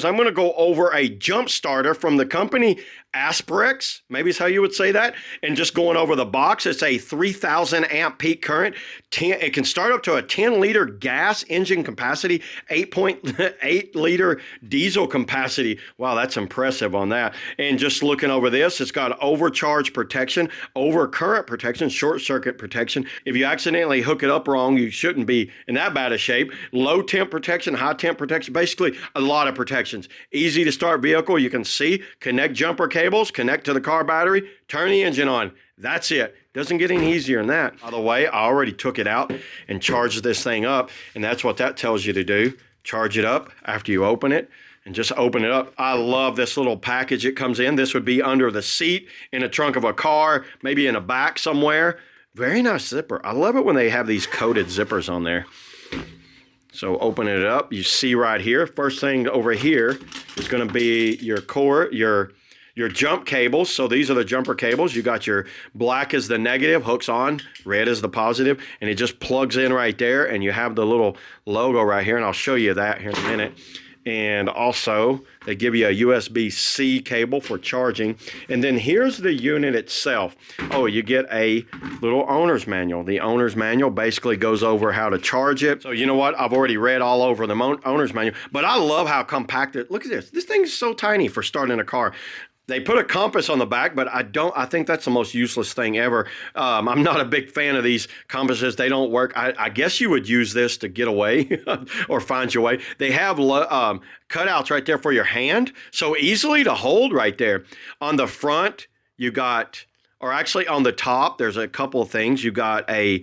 I'm going to go over a jump starter from the company ASPERX, maybe is how you would say that, and just going over the box. It's a 3000 amp peak current. It can start up to a 10-liter gas engine capacity, 8.8 liter diesel capacity. Wow, that's impressive on that. And just looking over this, it's got overcharge protection, overcurrent protection, short circuit protection. If you accidentally hook it up wrong, you shouldn't be in that bad a shape. Low temp protection, high temp protection, basically a lot of protections. Easy to start vehicle. You can see, connect jumper cables, connect to the car battery, turn the engine on. That's it. Doesn't get any easier than that. By the way, I already took it out and charged this thing up, and that's what that tells you to do. Charge it up after you open it, and just open it up. I love this little package it comes in. This would be under the seat, in the trunk of a car, maybe in a back somewhere. Very nice zipper. I love it when they have these coated zippers on there. So open it up, you see right here, first thing over here is gonna be your core, your jump cables. So these are the jumper cables. You got your black is the negative, hooks on, red is the positive, and it just plugs in right there, and you have the little logo right here, and I'll show you that here in a minute. And also, they give you a USB-C cable for charging. And then here's the unit itself. Oh, you get a little owner's manual. The owner's manual basically goes over how to charge it. So you know what? I've already read all over the owner's manual, but I love how compact it. Look at this. This thing's so tiny for starting a car. They put a compass on the back, but I think that's the most useless thing ever. I'm not a big fan of these compasses. They don't work. I guess you would use this to get away or find your way. They have cutouts right there for your hand, so easily to hold right there. On the front, you got, or actually on the top, there's a couple of things. You got a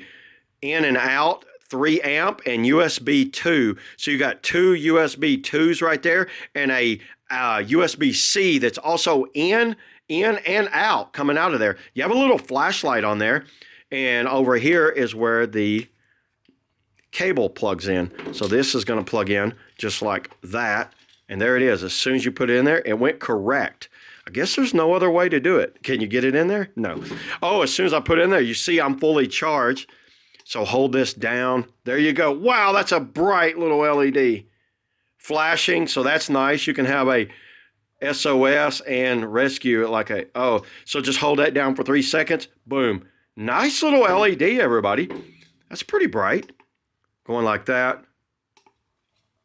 in and out 3 amp and USB 2. So you got 2 USB 2s right there, and a USB-C that's also in and out, coming out of there. You have a little flashlight on there, and over here is where the cable plugs in. So this is going to plug in just like that, and there it is. As soon as you put it in there, it went correct. I guess there's no other way to do it. Can you get it in there? No. Oh, as soon as I put it in there, you see I'm fully charged. So hold this down. There you go. Wow, that's a bright little LED. Flashing, so that's nice. You can have a SOS and rescue like a, oh, so just hold that down for 3 seconds. Boom. Nice little LED, everybody. That's pretty bright. Going like that.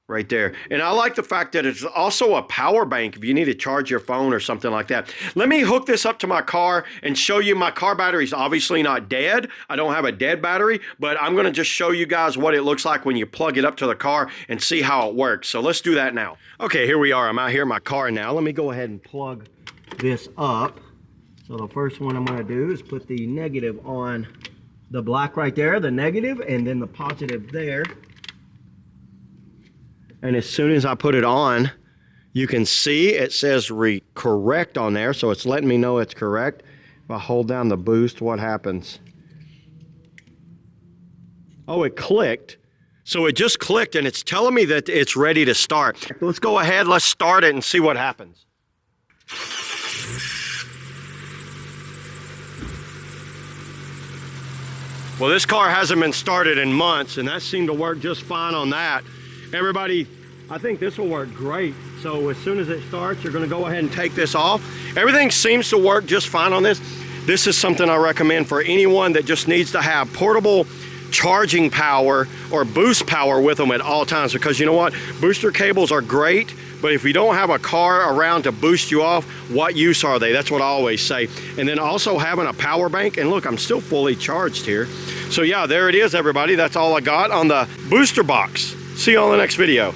Right there. And I like the fact that it's also a power bank if you need to charge your phone or something like that. Let me hook this up to my car and show you. My car battery is obviously not dead. I don't have a dead battery, but I'm going to just show you guys what it looks like when you plug it up to the car and see how it works. So let's do that now. Okay, here we are. I'm out here in my car now. Let me go ahead and plug this up. So the first one I'm going to do is put the negative on the black right there, the negative, and then the positive there. And as soon as I put it on, you can see it says correct on there, so it's letting me know it's correct. If I hold down the boost, what happens? Oh, it clicked. So it just clicked, and it's telling me that it's ready to start. Let's go ahead, let's start it and see what happens. Well, this car hasn't been started in months, and that seemed to work just fine on that. Everybody, I think this will work great. So as soon as it starts, you're going to go ahead and take this off. Everything seems to work just fine on this. This is something I recommend for anyone that just needs to have portable charging power or boost power with them at all times, because you know what? Booster cables are great, but if you don't have a car around to boost you off, what use are they? That's what I always say. And then also having a power bank, and look, I'm still fully charged here. So yeah, there it is, everybody. That's all I got on the booster box. See you on the next video.